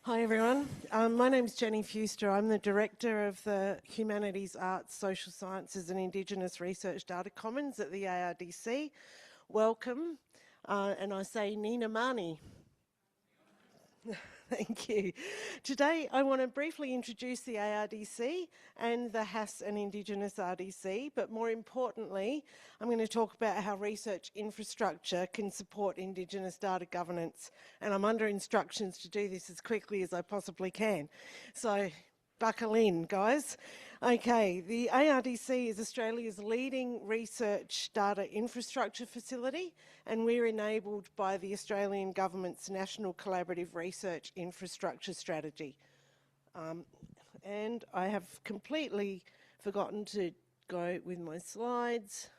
Hi everyone, my name's Jenny Fewster. I'm the Director of the Humanities, Arts, Social Sciences and Indigenous Research Data Commons at the ARDC. Welcome, and I say Nina Mani. Thank you. Today I want to briefly introduce the ARDC and the HASS and Indigenous RDC, but more importantly, I'm going to talk about how research infrastructure can support Indigenous data governance, and I'm under instructions to do this as quickly as I possibly can. So buckle in, guys. Okay, the ARDC is Australia's leading research data infrastructure facility, and we're enabled by the Australian Government's National Collaborative Research Infrastructure Strategy. And I have completely forgotten to go with my slides.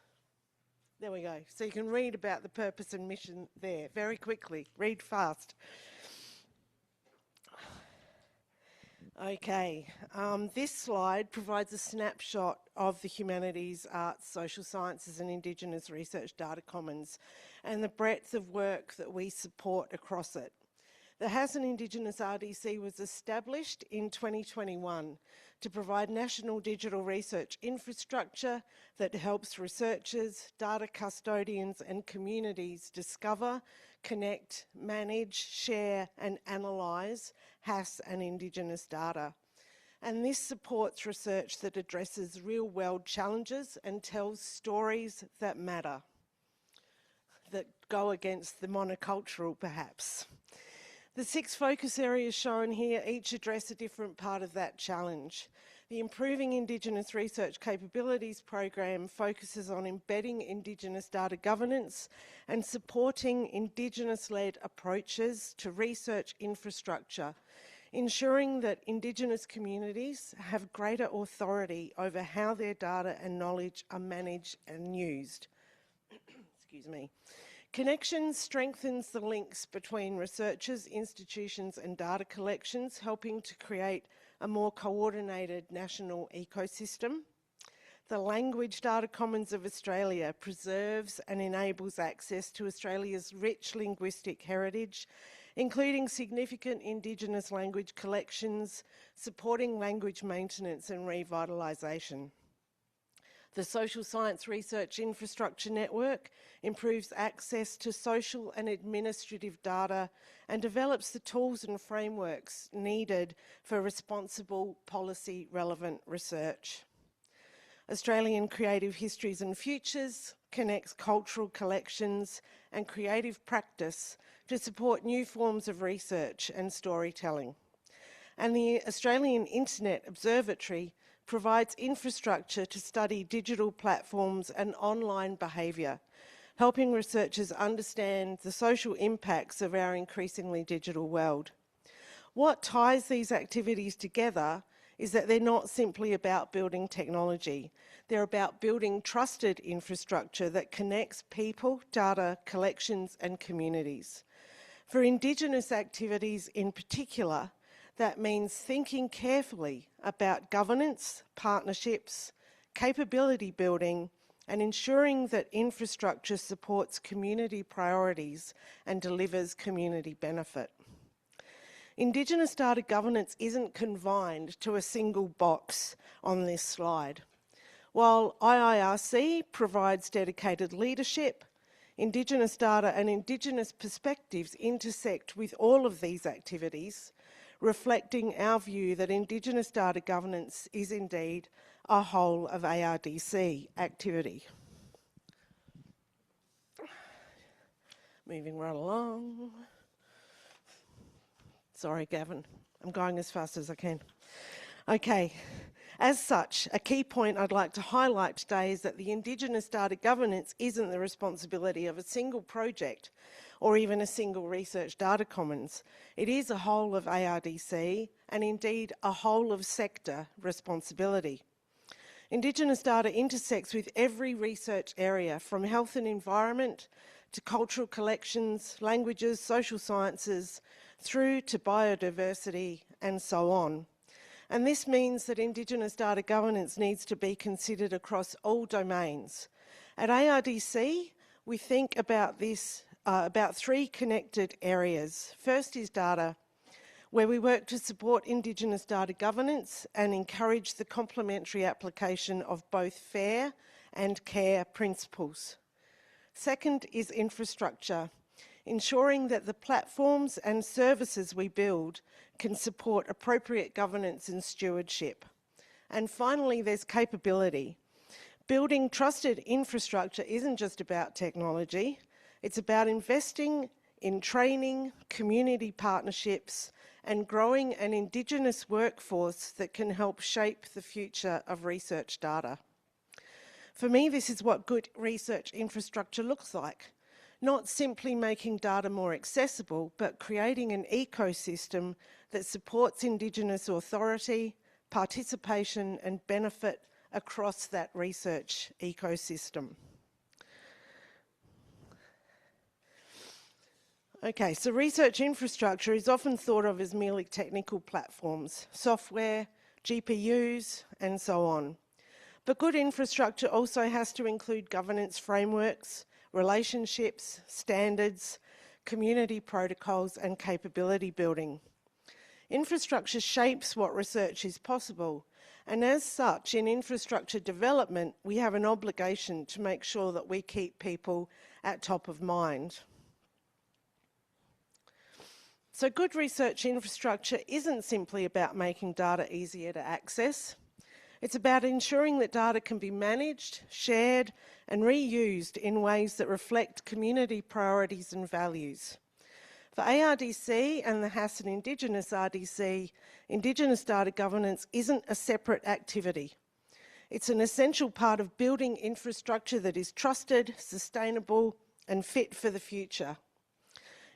There we go. So you can read about the purpose and mission there very quickly. Read fast. Okay, this slide provides a snapshot of the Humanities, Arts, Social Sciences and Indigenous Research Data Commons and the breadth of work that we support across it. The HASS and Indigenous RDC was established in 2021 to provide national digital research infrastructure that helps researchers, data custodians and communities discover, connect, manage, share and analyse HASS and Indigenous data. And this supports research that addresses real-world challenges and tells stories that matter, that go against the monocultural perhaps. The 6 focus areas shown here each address a different part of that challenge. The Improving Indigenous Research Capabilities program focuses on embedding Indigenous data governance and supporting Indigenous-led approaches to research infrastructure, ensuring that Indigenous communities have greater authority over how their data and knowledge are managed and used. Excuse me. Connections strengthens the links between researchers, institutions and data collections, helping to create a more coordinated national ecosystem. The Language Data Commons of Australia preserves and enables access to Australia's rich linguistic heritage, including significant Indigenous language collections, supporting language maintenance and revitalisation. The Social Science Research Infrastructure Network improves access to social and administrative data and develops the tools and frameworks needed for responsible policy relevant research. Australian Creative Histories and Futures connects cultural collections and creative practice to support new forms of research and storytelling. And the Australian Internet Observatory provides infrastructure to study digital platforms and online behaviour, helping researchers understand the social impacts of our increasingly digital world. What ties these activities together is that they're not simply about building technology. They're about building trusted infrastructure that connects people, data, collections and communities. For Indigenous activities in particular, that means thinking carefully about governance, partnerships, capability building, and ensuring that infrastructure supports community priorities and delivers community benefit. Indigenous data governance isn't confined to a single box on this slide. While IIRC provides dedicated leadership, Indigenous data and Indigenous perspectives intersect with all of these activities, reflecting our view that Indigenous data governance is indeed a whole of ARDC activity. Moving right along. Sorry, Gavin, I'm going as fast as I can. Okay, as such, a key point I'd like to highlight today is that the Indigenous data governance isn't the responsibility of a single project or even a single research data commons. It is a whole of ARDC and indeed a whole of sector responsibility. Indigenous data intersects with every research area, from health and environment to cultural collections, languages, social sciences, through to biodiversity and so on. And this means that Indigenous data governance needs to be considered across all domains. At ARDC, we think about this about 3 connected areas. First is data. where we work to support Indigenous data governance and encourage the complementary application of both fair and care principles. Second is infrastructure, ensuring that the platforms and services we build can support appropriate governance and stewardship. And finally, there's capability. Building trusted infrastructure isn't just about technology, it's about investing in training, community partnerships, and growing an Indigenous workforce that can help shape the future of research data. For me, this is what good research infrastructure looks like. Not simply making data more accessible, but creating an ecosystem that supports Indigenous authority, participation, and benefit across that research ecosystem. Okay, so research infrastructure is often thought of as merely technical platforms, software, GPUs, and so on. But good infrastructure also has to include governance frameworks, relationships, standards, community protocols, and capability building. Infrastructure shapes what research is possible, and as such, in infrastructure development, we have an obligation to make sure that we keep people at top of mind. So good research infrastructure isn't simply about making data easier to access. It's about ensuring that data can be managed, shared, and reused in ways that reflect community priorities and values. For ARDC and the HASS and Indigenous RDC, Indigenous data governance isn't a separate activity. It's an essential part of building infrastructure that is trusted, sustainable, and fit for the future.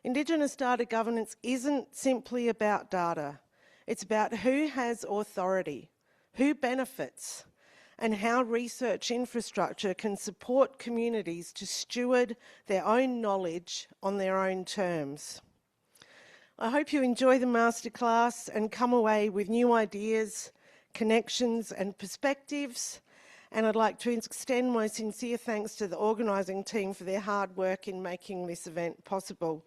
Indigenous data governance isn't simply about data. It's about who has authority, who benefits, and how research infrastructure can support communities to steward their own knowledge on their own terms. I hope you enjoy the masterclass and come away with new ideas, connections, and perspectives. And I'd like to extend my sincere thanks to the organising team for their hard work in making this event possible.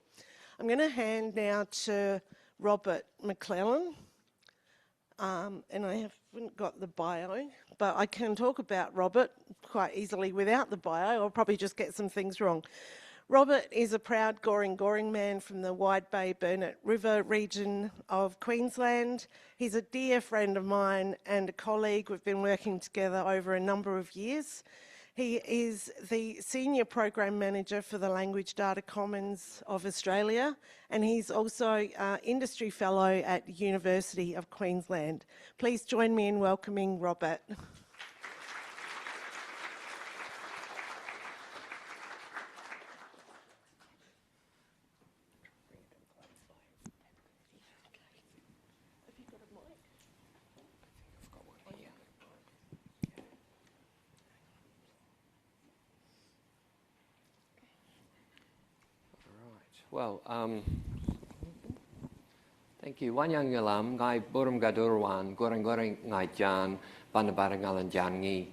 I'm going to hand now to Robert McLellan, and I haven't got the bio, but I can talk about Robert quite easily without the bio. I'll probably just get some things wrong. Robert is a proud Gooreng man from the Wide Bay Burnett River region of Queensland. He's a dear friend of mine and a colleague. We've been working together over a number of years. He is the Senior Program Manager for the Language Data Commons of Australia, and he's also Industry Fellow at University of Queensland. Please join me in welcoming Robert. Well, thank you. Wanyang Yalam, Ngai Burum Gadurwan, Gooreng Ngai Jan, Bandabarangalan Jangi.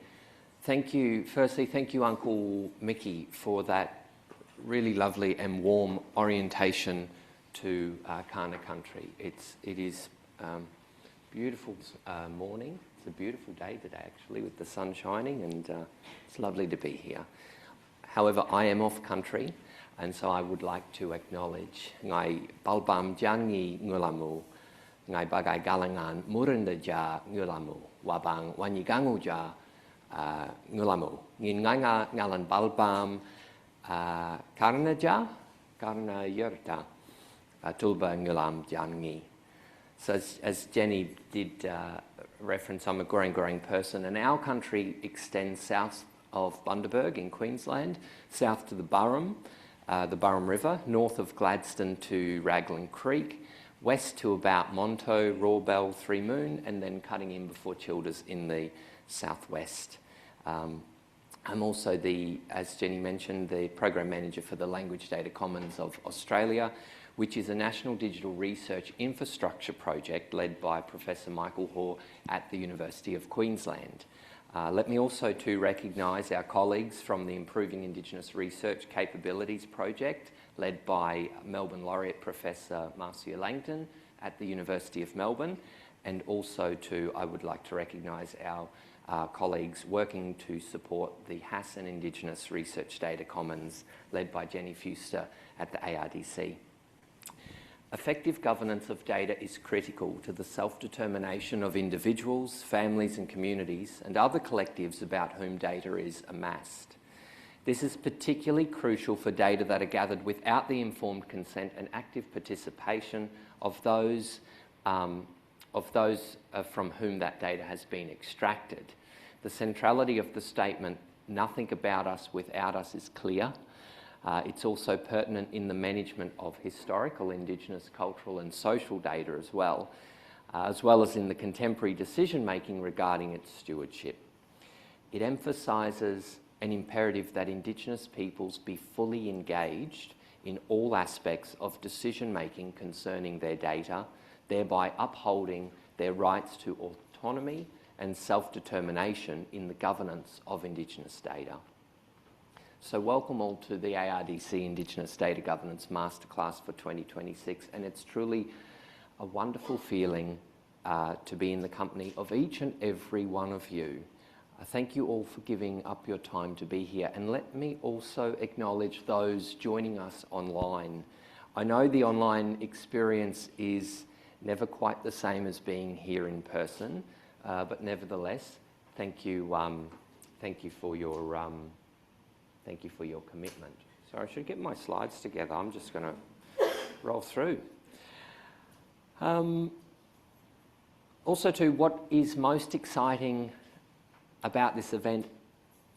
Thank you, firstly, thank you, Uncle Mickey, for that really lovely and warm orientation to Kaurna country. It is beautiful morning. It's a beautiful day today, actually, with the sun shining, and it's lovely to be here. However, I am off country, and so I would like to acknowledge Ngai Balbam Jangi Ngulamu, Ngai Bagai Galangan Murunda Ja Ngulamu, Wabang Wanyigangu Ja Ngulamu, Ngin Nganga Ngalan Balbam Karna Ja, Karna Yurta, Tulba Ngulam Jangi. So as Jenny did reference, I'm a Gooreng person, and our country extends south of Bundaberg in Queensland, south to the Burrum River, north of Gladstone to Raglan Creek, west to about Monto, Rawbell, Three Moon, and then cutting in before Childers in the southwest. I'm also as Jenny mentioned, the Program Manager for the Language Data Commons of Australia, which is a national digital research infrastructure project led by Professor Michael Hoare at the University of Queensland. Let me also too recognise our colleagues from the Improving Indigenous Research Capabilities project, led by Melbourne Laureate Professor Marcia Langton at the University of Melbourne, and also I would like to recognise our colleagues working to support the HASS and Indigenous Research Data Commons, led by Jenny Fewster at the ARDC. Effective governance of data is critical to the self-determination of individuals, families and communities, and other collectives about whom data is amassed. This is particularly crucial for data that are gathered without the informed consent and active participation of those from whom that data has been extracted. The centrality of the statement, "Nothing about us without us," is clear. It's also pertinent in the management of historical Indigenous, cultural and social data as well as in the contemporary decision-making regarding its stewardship. It emphasises an imperative that Indigenous peoples be fully engaged in all aspects of decision-making concerning their data, thereby upholding their rights to autonomy and self-determination in the governance of Indigenous data. So welcome all to the ARDC Indigenous Data Governance Masterclass for 2026, and it's truly a wonderful feeling to be in the company of each and every one of you. Thank you all for giving up your time to be here, and let me also acknowledge those joining us online. I know the online experience is never quite the same as being here in person, but nevertheless, thank you for your commitment. So I should get my slides together. I'm just going to roll through. Also too, what is most exciting about this event,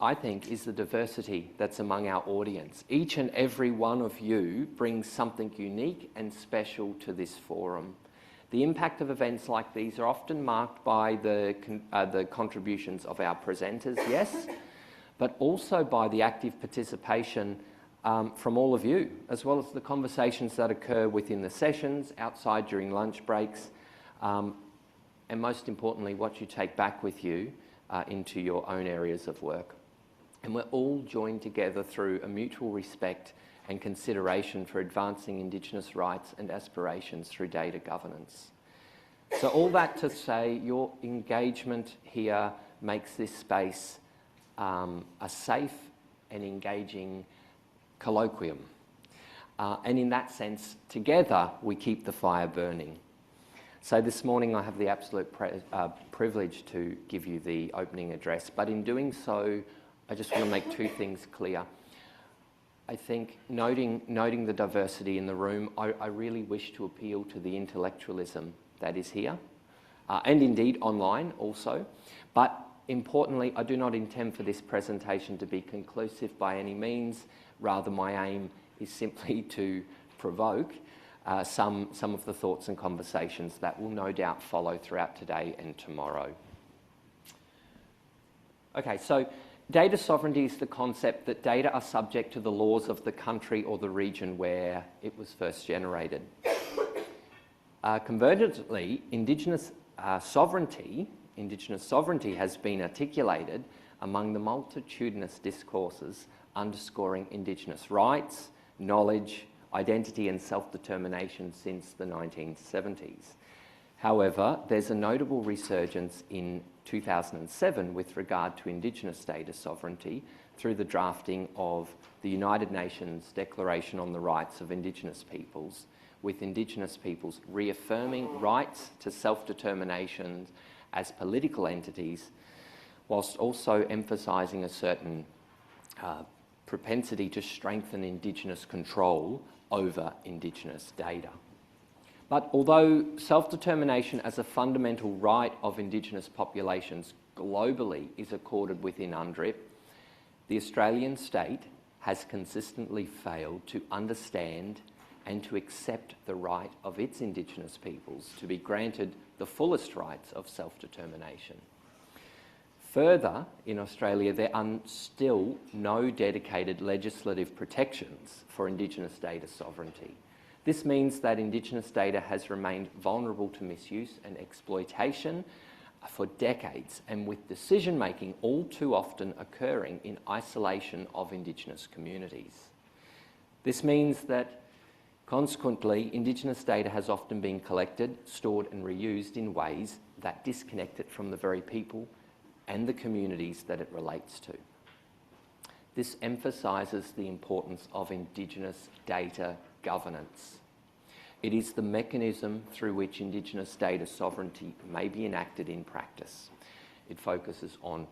I think, is the diversity that's among our audience. Each and every one of you brings something unique and special to this forum. The impact of events like these are often marked by the contributions of our presenters, yes, but also by the active participation from all of you, as well as the conversations that occur within the sessions, outside during lunch breaks, and most importantly, what you take back with you into your own areas of work. And we're all joined together through a mutual respect and consideration for advancing Indigenous rights and aspirations through data governance. So all that to say, your engagement here makes this space a safe and engaging colloquium. And in that sense, together, we keep the fire burning. So this morning, I have the absolute privilege to give you the opening address. But in doing so, I just want to make two things clear. I think noting the diversity in the room, I really wish to appeal to the intellectualism that is here, and indeed online also. But importantly, I do not intend for this presentation to be conclusive by any means. Rather, my aim is simply to provoke some of the thoughts and conversations that will no doubt follow throughout today and tomorrow. Okay, so data sovereignty is the concept that data are subject to the laws of the country or the region where it was first generated. Convergently, Indigenous sovereignty has been articulated among the multitudinous discourses underscoring Indigenous rights, knowledge, identity and self-determination since the 1970s. However, there's a notable resurgence in 2007 with regard to Indigenous data sovereignty through the drafting of the United Nations Declaration on the Rights of Indigenous Peoples, with Indigenous peoples reaffirming rights to self-determination as political entities, whilst also emphasising a certain propensity to strengthen Indigenous control over Indigenous data. But although self-determination as a fundamental right of Indigenous populations globally is accorded within UNDRIP, the Australian state has consistently failed to understand and to accept the right of its Indigenous peoples to be granted the fullest rights of self-determination. Further, in Australia, there are still no dedicated legislative protections for Indigenous data sovereignty. This means that Indigenous data has remained vulnerable to misuse and exploitation for decades, and with decision-making all too often occurring in isolation of Indigenous communities. This means that Consequently, Indigenous data has often been collected, stored and reused in ways that disconnect it from the very people and the communities that it relates to. This emphasises the importance of Indigenous data governance. It is the mechanism through which Indigenous data sovereignty may be enacted in practice. It focuses on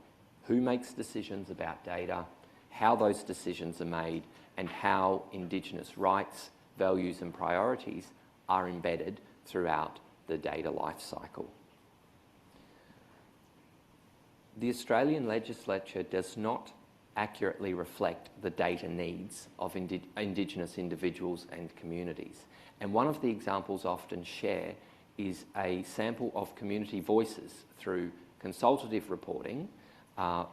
who makes decisions about data, how those decisions are made, and how Indigenous rights, values and priorities are embedded throughout the data life cycle. The Australian legislature does not accurately reflect the data needs of Indigenous individuals and communities. And one of the examples often share is a sample of community voices through consultative reporting,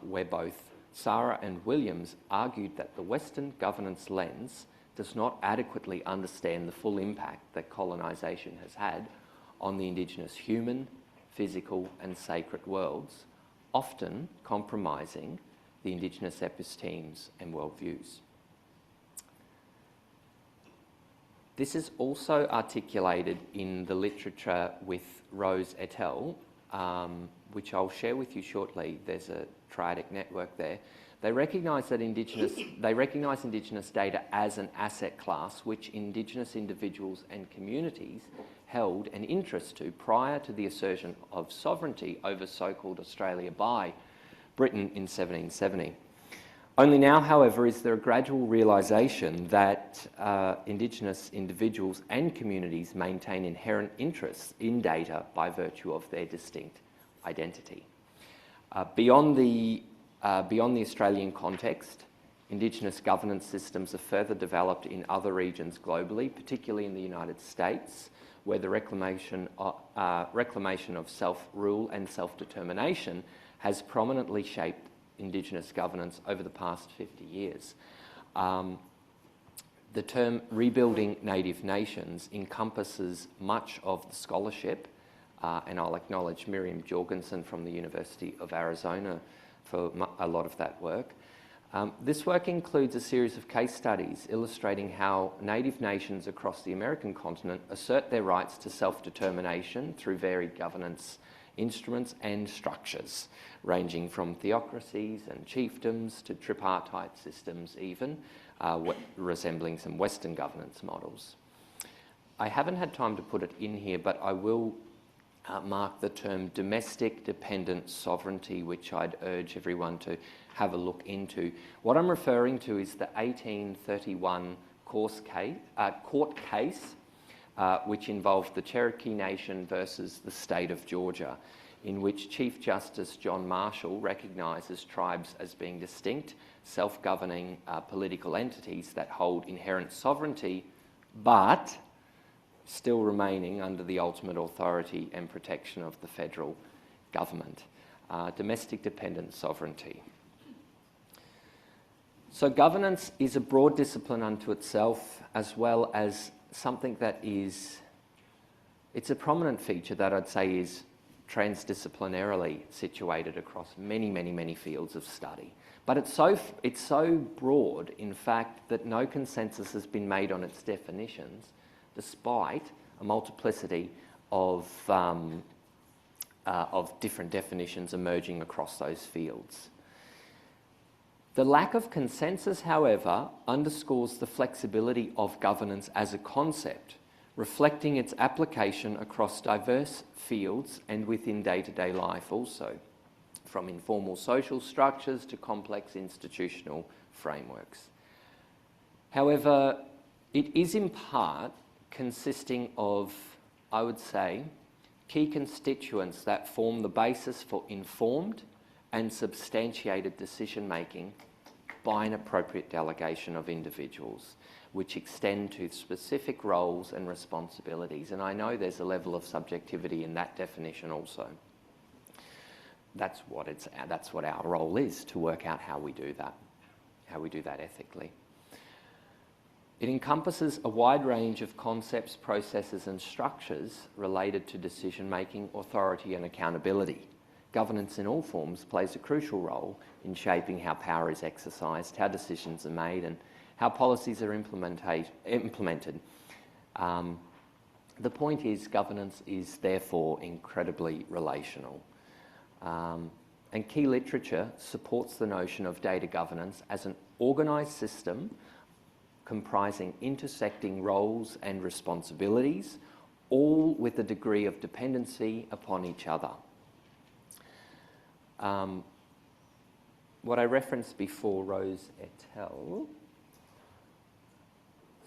where both Sarah and Williams argued that the Western governance lens does not adequately understand the full impact that colonisation has had on the Indigenous human, physical and sacred worlds, often compromising the Indigenous epistemes and worldviews. This is also articulated in the literature with Rose et al., which I'll share with you shortly. There's a triadic network there. They recognise Indigenous data as an asset class which Indigenous individuals and communities held an interest to prior to the assertion of sovereignty over so-called Australia by Britain in 1770. Only now, however, is there a gradual realisation that Indigenous individuals and communities maintain inherent interests in data by virtue of their distinct identity. Beyond the Australian context, Indigenous governance systems are further developed in other regions globally, particularly in the United States, where the reclamation of self-rule and self-determination has prominently shaped Indigenous governance over the past 50 years. The term rebuilding native nations encompasses much of the scholarship, and I'll acknowledge Miriam Jorgensen from the University of Arizona for a lot of that work. This work includes a series of case studies illustrating how native nations across the American continent assert their rights to self-determination through varied governance instruments and structures, ranging from theocracies and chiefdoms to tripartite systems even, resembling some Western governance models. I haven't had time to put it in here, but I will mark the term domestic dependent sovereignty, which I'd urge everyone to have a look into. What I'm referring to is the 1831 court case, which involved the Cherokee Nation versus the state of Georgia, in which Chief Justice John Marshall recognises tribes as being distinct, self-governing political entities that hold inherent sovereignty, but still remaining under the ultimate authority and protection of the federal government. Domestic dependent sovereignty. So governance is a broad discipline unto itself, as well as something that is, it's a prominent feature that I'd say is transdisciplinarily situated across many, many, many fields of study. But it's so broad, in fact, that no consensus has been made on its definitions, despite a multiplicity of different definitions emerging across those fields. The lack of consensus, however, underscores the flexibility of governance as a concept, reflecting its application across diverse fields and within day-to-day life also, from informal social structures to complex institutional frameworks. However, it is in part consisting of, I would say, key constituents that form the basis for informed and substantiated decision-making by an appropriate delegation of individuals, which extend to specific roles and responsibilities. And I know there's a level of subjectivity in that definition also. That's what our role is, to work out how we do that ethically. It encompasses a wide range of concepts, processes and structures related to decision-making, authority and accountability. Governance in all forms plays a crucial role in shaping how power is exercised, how decisions are made and how policies are implemented. The point is governance is therefore incredibly relational. And key literature supports the notion of data governance as an organised system comprising intersecting roles and responsibilities, all with a degree of dependency upon each other. What I referenced before, Rose et al.,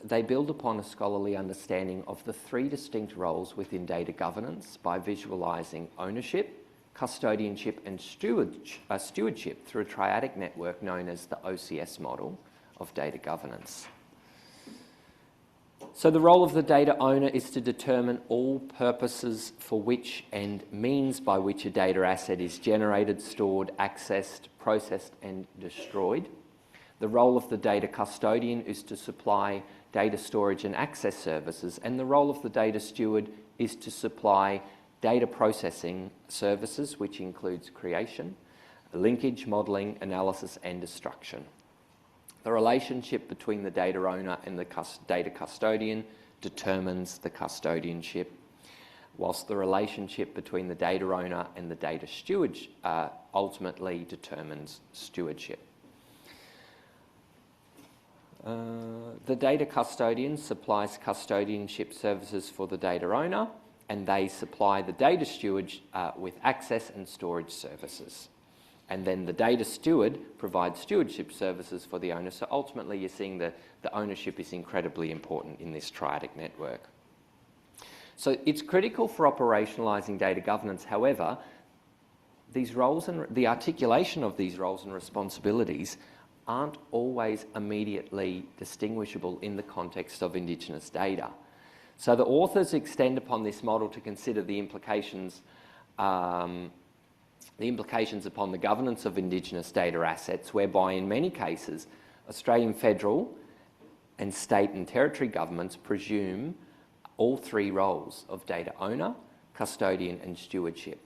they build upon a scholarly understanding of the three distinct roles within data governance by visualising ownership, custodianship and stewardship through a triadic network known as the OCS model of data governance. So the role of the data owner is to determine all purposes for which and means by which a data asset is generated, stored, accessed, processed and destroyed. The role of the data custodian is to supply data storage and access services, and the role of the data steward is to supply data processing services, which includes creation, linkage, modelling, analysis and destruction. The relationship between the data owner and the data custodian determines the custodianship, whilst the relationship between the data owner and the data steward ultimately determines stewardship. The data custodian supplies custodianship services for the data owner, and they supply the data steward with access and storage services. And then the data steward provides stewardship services for the owner. So ultimately you're seeing the ownership is incredibly important in this triadic network. So it's critical for operationalising data governance. However, these roles and the articulation of these roles and responsibilities aren't always immediately distinguishable in the context of Indigenous data. So the authors extend upon this model to consider the implications upon the governance of Indigenous data assets, whereby in many cases Australian federal and state and territory governments presume all three roles of data owner, custodian and stewardship.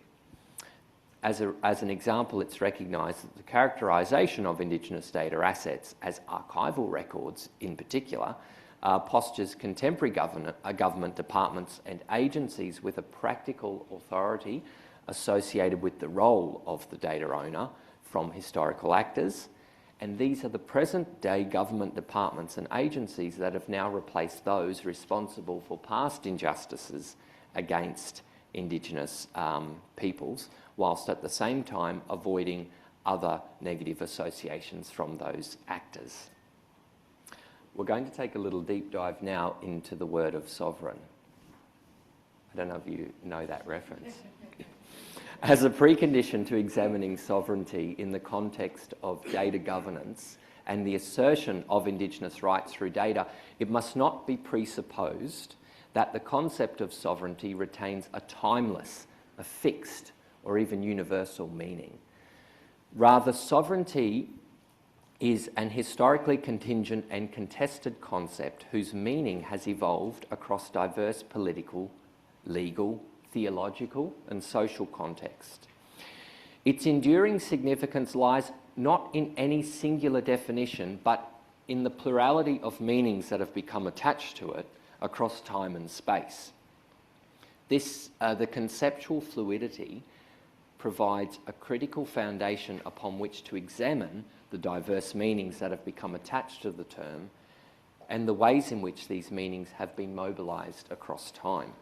As an example, it's recognised that the characterisation of Indigenous data assets as archival records in particular postures contemporary government departments and agencies with a practical authority associated with the role of the data owner from historical actors, and these are the present-day government departments and agencies that have now replaced those responsible for past injustices against Indigenous peoples, whilst at the same time avoiding other negative associations from those actors. We're going to take a little deep dive now into the word of sovereign. I don't know if you know that reference. As a precondition to examining sovereignty in the context of data governance and the assertion of Indigenous rights through data, it must not be presupposed that the concept of sovereignty retains a timeless, a fixed, or even universal meaning. Rather, sovereignty is an historically contingent and contested concept whose meaning has evolved across diverse political, legal, theological and social context. Its enduring significance lies not in any singular definition, but in the plurality of meanings that have become attached to it across time and space. The conceptual fluidity provides a critical foundation upon which to examine the diverse meanings that have become attached to the term and the ways in which these meanings have been mobilised across time.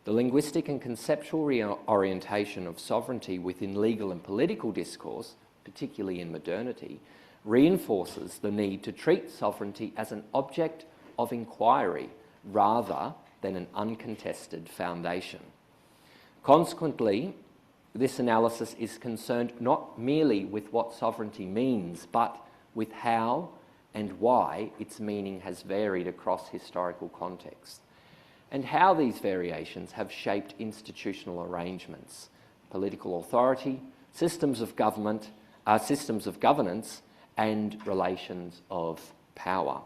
The linguistic and conceptual reorientation of sovereignty within legal and political discourse, particularly in modernity, reinforces the need to treat sovereignty as an object of inquiry rather than an uncontested foundation. Consequently, this analysis is concerned not merely with what sovereignty means, but with how and why its meaning has varied across historical contexts, and how these variations have shaped institutional arrangements, political authority, systems of governance, and relations of power.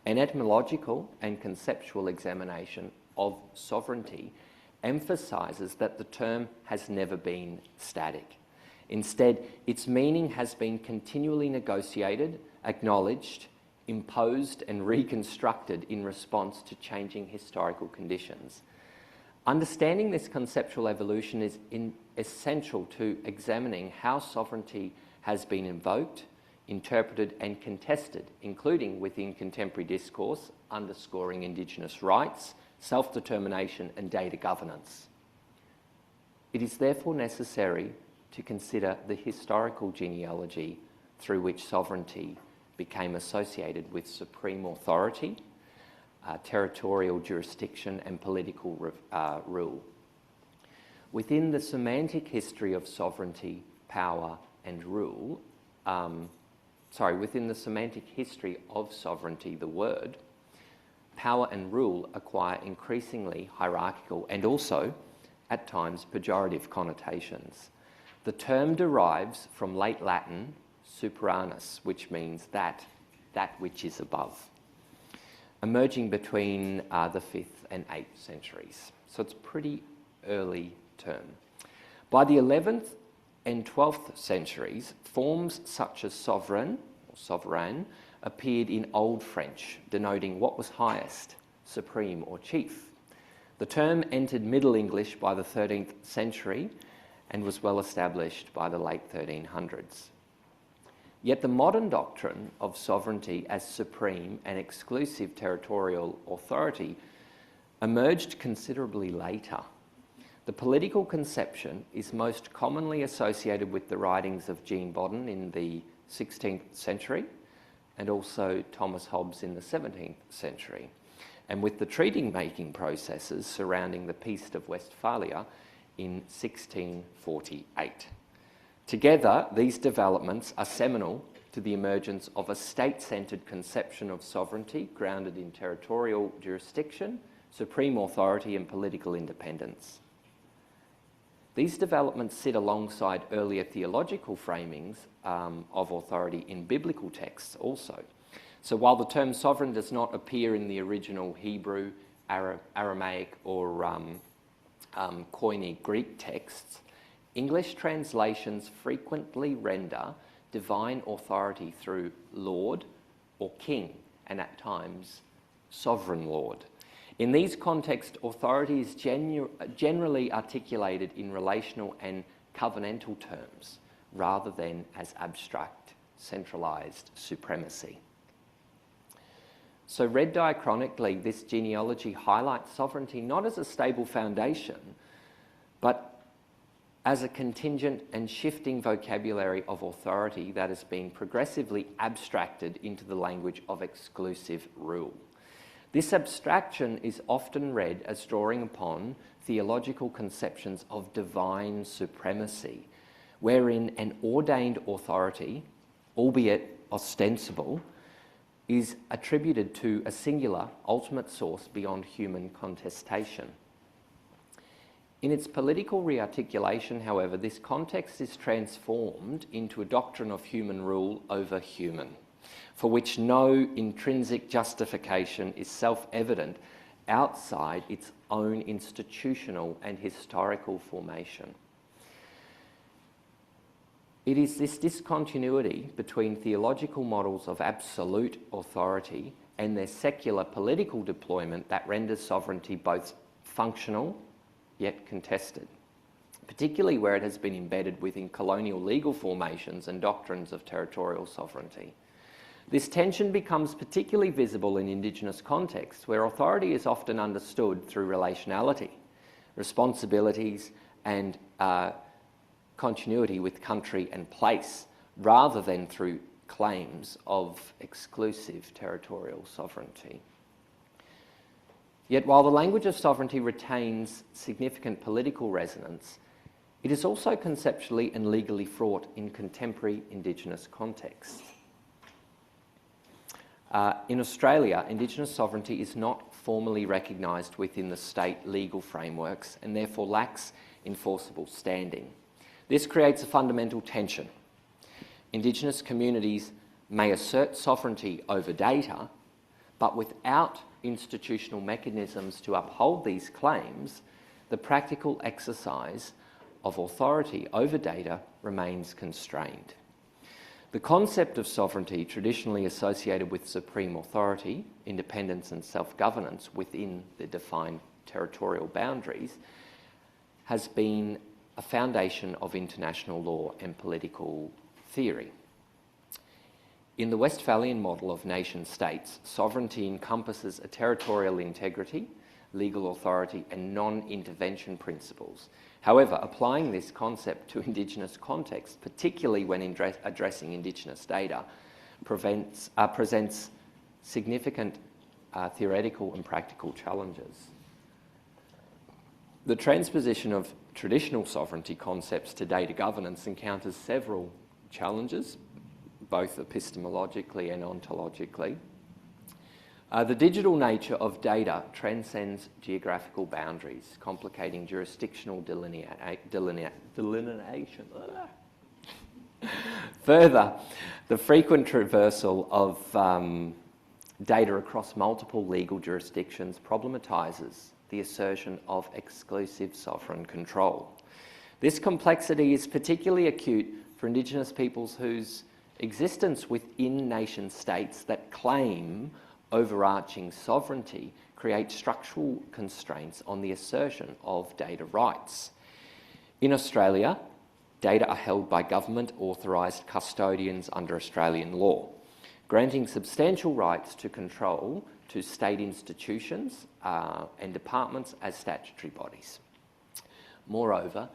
An etymological and conceptual examination of sovereignty emphasises that the term has never been static. Instead, its meaning has been continually negotiated, acknowledged, imposed and reconstructed in response to changing historical conditions. Understanding this conceptual evolution is essential to examining how sovereignty has been invoked, interpreted and contested, including within contemporary discourse, underscoring Indigenous rights, self-determination and data governance. It is therefore necessary to consider the historical genealogy through which sovereignty became associated with supreme authority, territorial jurisdiction and political rule. Within the semantic history of sovereignty, power and rule, within the semantic history of sovereignty, the word, power and rule acquire increasingly hierarchical and also, at times, pejorative connotations. The term derives from late Latin superanis, which means that which is above, emerging between the 5th and 8th centuries. So it's a pretty early term. By the 11th and 12th centuries, forms such as sovereign or souverain appeared in Old French, denoting what was highest, supreme or chief. The term entered Middle English by the 13th century and was well established by the late 1300s. Yet the modern doctrine of sovereignty as supreme and exclusive territorial authority emerged considerably later. The political conception is most commonly associated with the writings of Jean Bodin in the 16th century and also Thomas Hobbes in the 17th century, and with the treaty-making processes surrounding the Peace of Westphalia in 1648. Together, these developments are seminal to the emergence of a state-centred conception of sovereignty grounded in territorial jurisdiction, supreme authority and political independence. These developments sit alongside earlier theological framings of authority in biblical texts also. So while the term sovereign does not appear in the original Hebrew, Aramaic or Koine Greek texts, English translations frequently render divine authority through Lord or King, and at times Sovereign Lord. In these contexts, authority is generally articulated in relational and covenantal terms, rather than as abstract, centralised supremacy. So read diachronically, this genealogy highlights sovereignty not as a stable foundation, but as a contingent and shifting vocabulary of authority that has been progressively abstracted into the language of exclusive rule. This abstraction is often read as drawing upon theological conceptions of divine supremacy, wherein an ordained authority, albeit ostensible, is attributed to a singular, ultimate source beyond human contestation. In its political rearticulation, however, this context is transformed into a doctrine of human rule over human, for which no intrinsic justification is self-evident outside its own institutional and historical formation. It is this discontinuity between theological models of absolute authority and their secular political deployment that renders sovereignty both functional yet contested, particularly where it has been embedded within colonial legal formations and doctrines of territorial sovereignty. This tension becomes particularly visible in Indigenous contexts, where authority is often understood through relationality, responsibilities and continuity with country and place, rather than through claims of exclusive territorial sovereignty. Yet while the language of sovereignty retains significant political resonance, it is also conceptually and legally fraught in contemporary Indigenous contexts. In Australia, Indigenous sovereignty is not formally recognised within the state legal frameworks and therefore lacks enforceable standing. This creates a fundamental tension. Indigenous communities may assert sovereignty over data, but without institutional mechanisms to uphold these claims, the practical exercise of authority over data remains constrained. The concept of sovereignty, traditionally associated with supreme authority, independence and self-governance within the defined territorial boundaries, has been a foundation of international law and political theory. In the Westphalian model of nation-states, sovereignty encompasses a territorial integrity, legal authority and non-intervention principles. However, applying this concept to Indigenous context, particularly when addressing Indigenous data, presents significant theoretical and practical challenges. The transposition of traditional sovereignty concepts to data governance encounters several challenges, both epistemologically and ontologically. The digital nature of data transcends geographical boundaries, complicating jurisdictional delineation. Further, the frequent traversal of data across multiple legal jurisdictions problematises the assertion of exclusive sovereign control. This complexity is particularly acute for Indigenous peoples whose existence within nation states that claim overarching sovereignty creates structural constraints on the assertion of data rights. In Australia, data are held by government-authorised custodians under Australian law, granting substantial rights to control to state institutions and departments as statutory bodies. Moreover,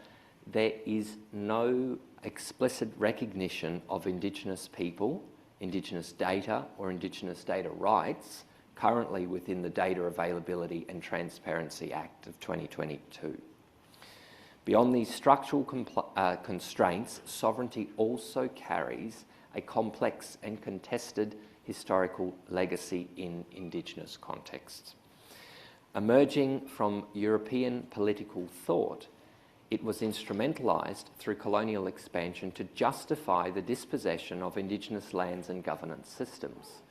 there is no explicit recognition of Indigenous people, Indigenous data or Indigenous data rights currently within the Data Availability and Transparency Act of 2022. Beyond these structural constraints, sovereignty also carries a complex and contested historical legacy in Indigenous contexts. Emerging from European political thought, it was instrumentalised through colonial expansion to justify the dispossession of Indigenous lands and governance systems.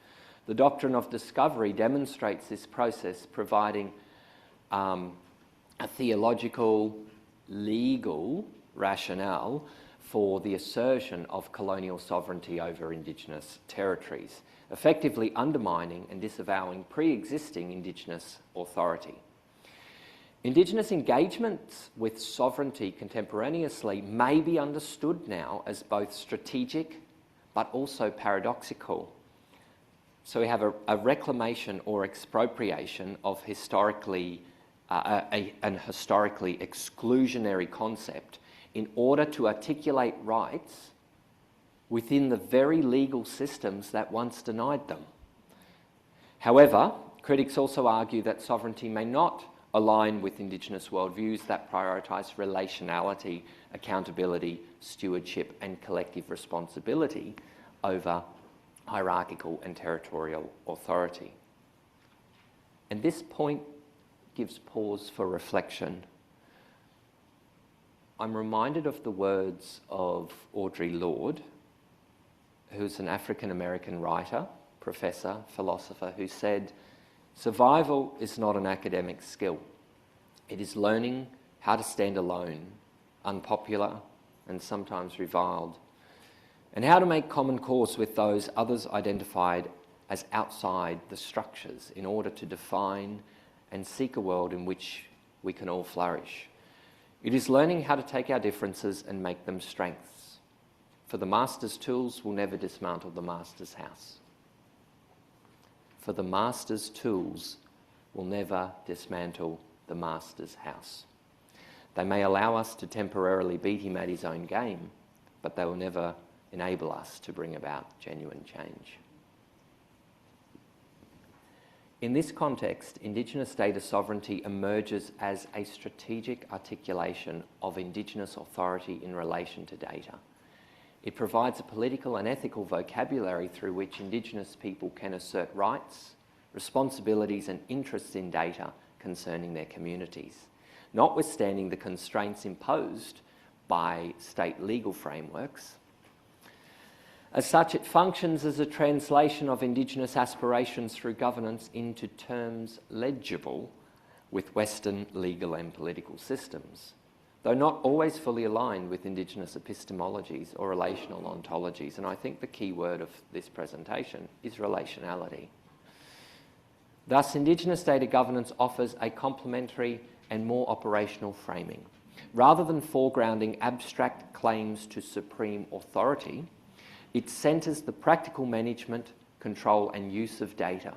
The doctrine of discovery demonstrates this process, providing a theological, legal rationale for the assertion of colonial sovereignty over Indigenous territories, effectively undermining and disavowing pre-existing Indigenous authority. Indigenous engagements with sovereignty contemporaneously may be understood now as both strategic but also paradoxical. So we have a reclamation or expropriation of an historically exclusionary concept in order to articulate rights within the very legal systems that once denied them. However, critics also argue that sovereignty may not align with Indigenous worldviews that prioritise relationality, accountability, stewardship and collective responsibility over hierarchical and territorial authority. And this point gives pause for reflection. I'm reminded of the words of Audre Lorde, who's an African-American writer, professor, philosopher, who said, "Survival is not an academic skill. It is learning how to stand alone, unpopular and sometimes reviled, and how to make common cause with those others identified as outside the structures in order to define and seek a world in which we can all flourish. It is learning how to take our differences and make them strengths, for the master's tools will never dismantle the master's house. For the master's tools will never dismantle the master's house. They may allow us to temporarily beat him at his own game, but they will never enable us to bring about genuine change." In this context, Indigenous data sovereignty emerges as a strategic articulation of Indigenous authority in relation to data. It provides a political and ethical vocabulary through which Indigenous people can assert rights, responsibilities and interests in data concerning their communities, notwithstanding the constraints imposed by state legal frameworks. As such, it functions as a translation of Indigenous aspirations through governance into terms legible with Western legal and political systems. though not always fully aligned with Indigenous epistemologies or relational ontologies. And I think the key word of this presentation is relationality. Thus, Indigenous data governance offers a complementary and more operational framing. Rather than foregrounding abstract claims to supreme authority, it centres the practical management, control and use of data.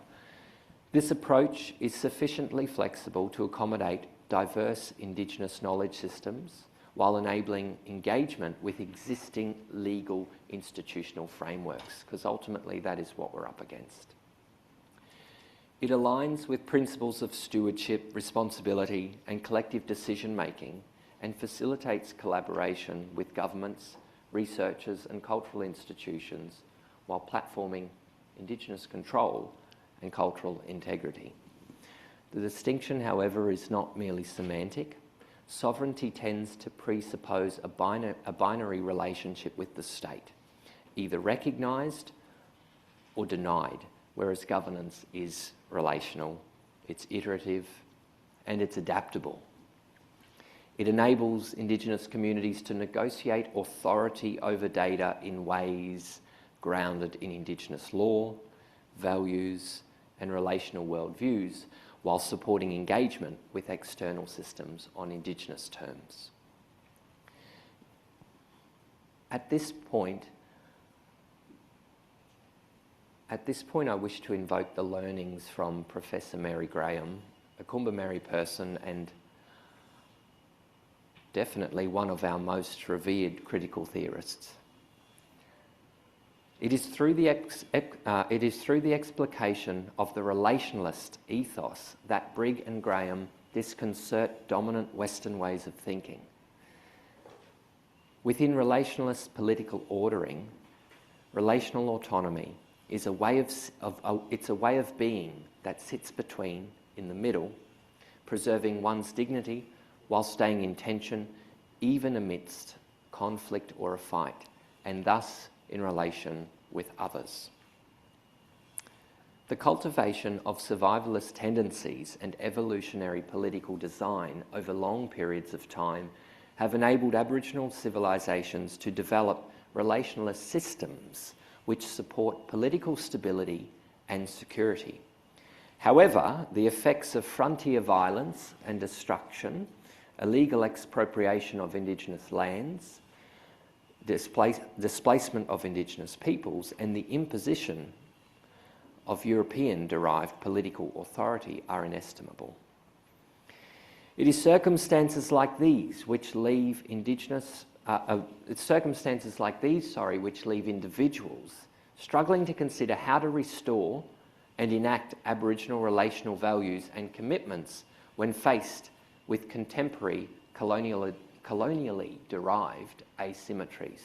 This approach is sufficiently flexible to accommodate diverse Indigenous knowledge systems while enabling engagement with existing legal institutional frameworks, because ultimately that is what we're up against. It aligns with principles of stewardship, responsibility and collective decision-making and facilitates collaboration with governments, researchers and cultural institutions while platforming Indigenous control and cultural integrity. The distinction, however, is not merely semantic. Sovereignty tends to presuppose a binary relationship with the state, either recognised or denied, whereas governance is relational, it's iterative, and it's adaptable. It enables Indigenous communities to negotiate authority over data in ways grounded in Indigenous law, values, and relational worldviews, while supporting engagement with external systems on Indigenous terms. At this point, I wish to invoke the learnings from Professor Mary Graham, a Kumba person and definitely one of our most revered critical theorists. It is through the explication of the relationalist ethos that Brigg and Graham disconcert dominant Western ways of thinking. Within relationalist political ordering, relational autonomy is a way of being that sits between, in the middle, preserving one's dignity while staying in tension even amidst conflict or a fight, and thus in relation with others. The cultivation of survivalist tendencies and evolutionary political design over long periods of time have enabled Aboriginal civilisations to develop relationalist systems which support political stability and security. However, the effects of frontier violence and destruction, illegal expropriation of Indigenous lands, displacement of Indigenous peoples, and the imposition of European-derived political authority are inestimable. It is circumstances like these which leave individuals struggling to consider how to restore and enact Aboriginal relational values and commitments when faced with contemporary colonially derived asymmetries.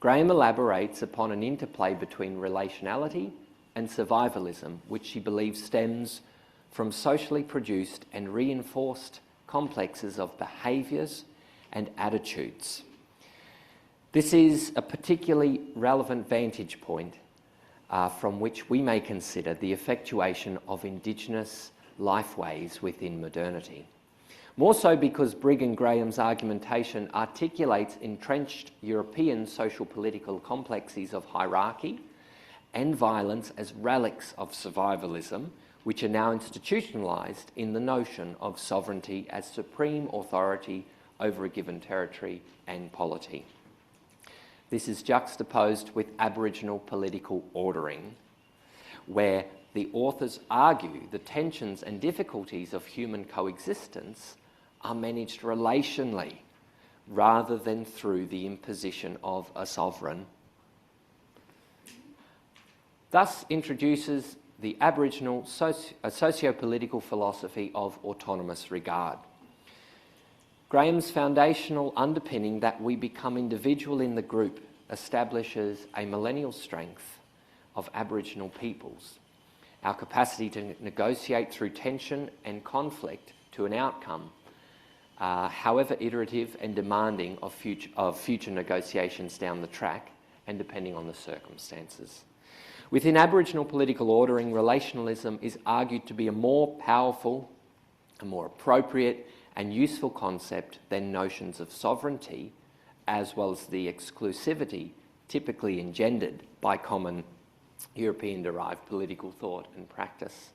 Graham elaborates upon an interplay between relationality and survivalism, which she believes stems from socially produced and reinforced complexes of behaviours and attitudes. This is a particularly relevant vantage point from which we may consider the effectuation of Indigenous lifeways within modernity. More so because Brigg and Graham's argumentation articulates entrenched European social political complexes of hierarchy and violence as relics of survivalism, which are now institutionalised in the notion of sovereignty as supreme authority over a given territory and polity. This is juxtaposed with Aboriginal political ordering, where the authors argue the tensions and difficulties of human coexistence are managed relationally rather than through the imposition of a sovereign. Thus introduces the Aboriginal socio-political philosophy of autonomous regard. Graham's foundational underpinning that we become individual in the group establishes a millennial strength of Aboriginal peoples, our capacity to negotiate through tension and conflict to an outcome, however iterative and demanding of future negotiations down the track and depending on the circumstances. Within Aboriginal political ordering, relationalism is argued to be a more powerful, a more appropriate and useful concept than notions of sovereignty, as well as the exclusivity typically engendered by common European-derived political thought and practice.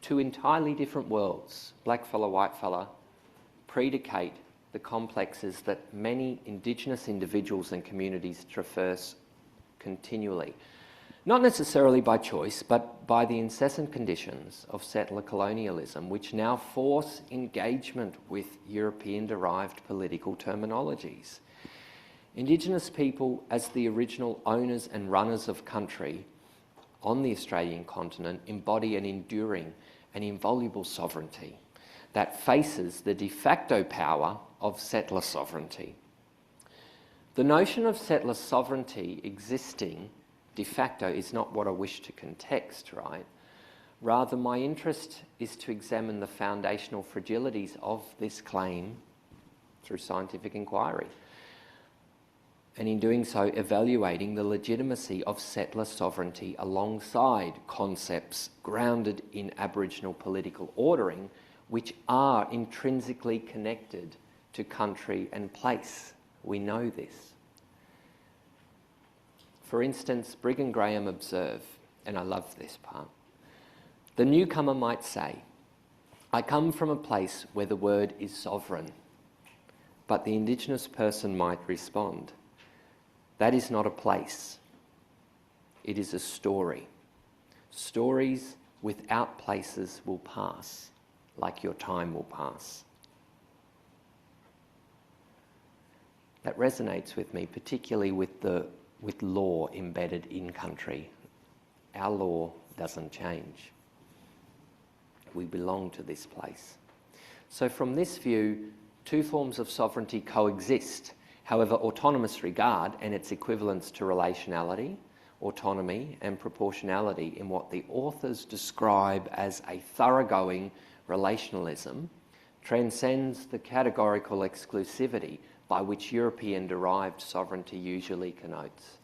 Two entirely different worlds, blackfella, whitefella, predicate the complexes that many Indigenous individuals and communities traverse continually. Not necessarily by choice, but by the incessant conditions of settler colonialism, which now force engagement with European-derived political terminologies. Indigenous people, as the original owners and runners of country on the Australian continent, embody an enduring and inviolable sovereignty that faces the de facto power of settler sovereignty. The notion of settler sovereignty existing de facto is not what I wish to context, right? Rather, my interest is to examine the foundational fragilities of this claim through scientific inquiry. And in doing so, evaluating the legitimacy of settler sovereignty alongside concepts grounded in Aboriginal political ordering, which are intrinsically connected to country and place. We know this. For instance, Brigham Graham observed, and I love this part, the newcomer might say, I come from a place where the word is sovereign, but the Indigenous person might respond, that is not a place, it is a story. Stories without places will pass, like your time will pass. That resonates with me, particularly with law embedded in country. Our law doesn't change. We belong to this place. So from this view, two forms of sovereignty coexist. However, autonomous regard and its equivalence to relationality, autonomy and proportionality in what the authors describe as a thoroughgoing relationalism transcends the categorical exclusivity by which European-derived sovereignty usually connotes.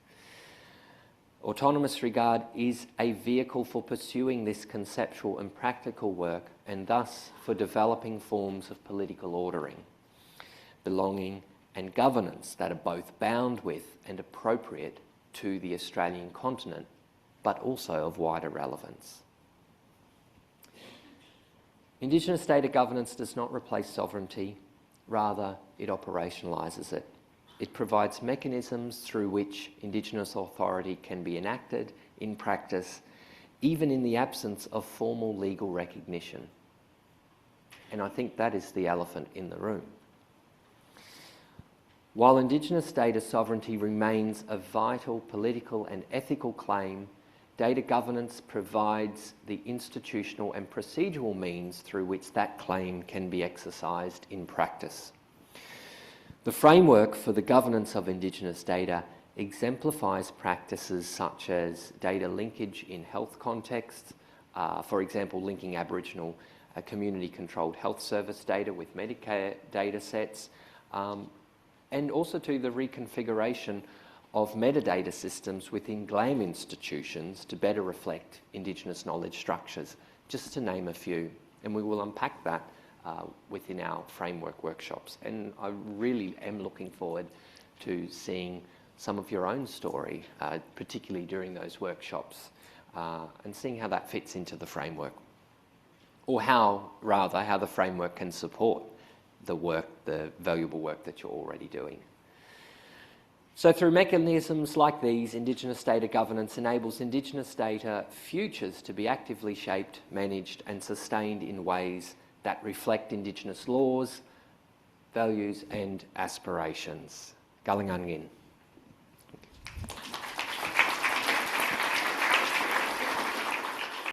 Autonomous regard is a vehicle for pursuing this conceptual and practical work, and thus for developing forms of political ordering, belonging and governance that are both bound with and appropriate to the Australian continent, but also of wider relevance. Indigenous data governance does not replace sovereignty, rather it operationalises it. It provides mechanisms through which Indigenous authority can be enacted in practice, even in the absence of formal legal recognition. And I think that is the elephant in the room. While Indigenous data sovereignty remains a vital political and ethical claim, data governance provides the institutional and procedural means through which that claim can be exercised in practice. The framework for the governance of Indigenous data exemplifies practices such as data linkage in health contexts, for example, linking Aboriginal community-controlled health service data with Medicare data sets, and also to the reconfiguration of metadata systems within GLAM institutions to better reflect Indigenous knowledge structures, just to name a few. And we will unpack that within our framework workshops. And I really am looking forward to seeing some of your own story, particularly during those workshops, and seeing how that fits into the framework. Or how the framework can support the work, the valuable work that you're already doing. So through mechanisms like these, Indigenous data governance enables Indigenous data futures to be actively shaped, managed and sustained in ways that reflect Indigenous laws, values and aspirations. Galang Angin.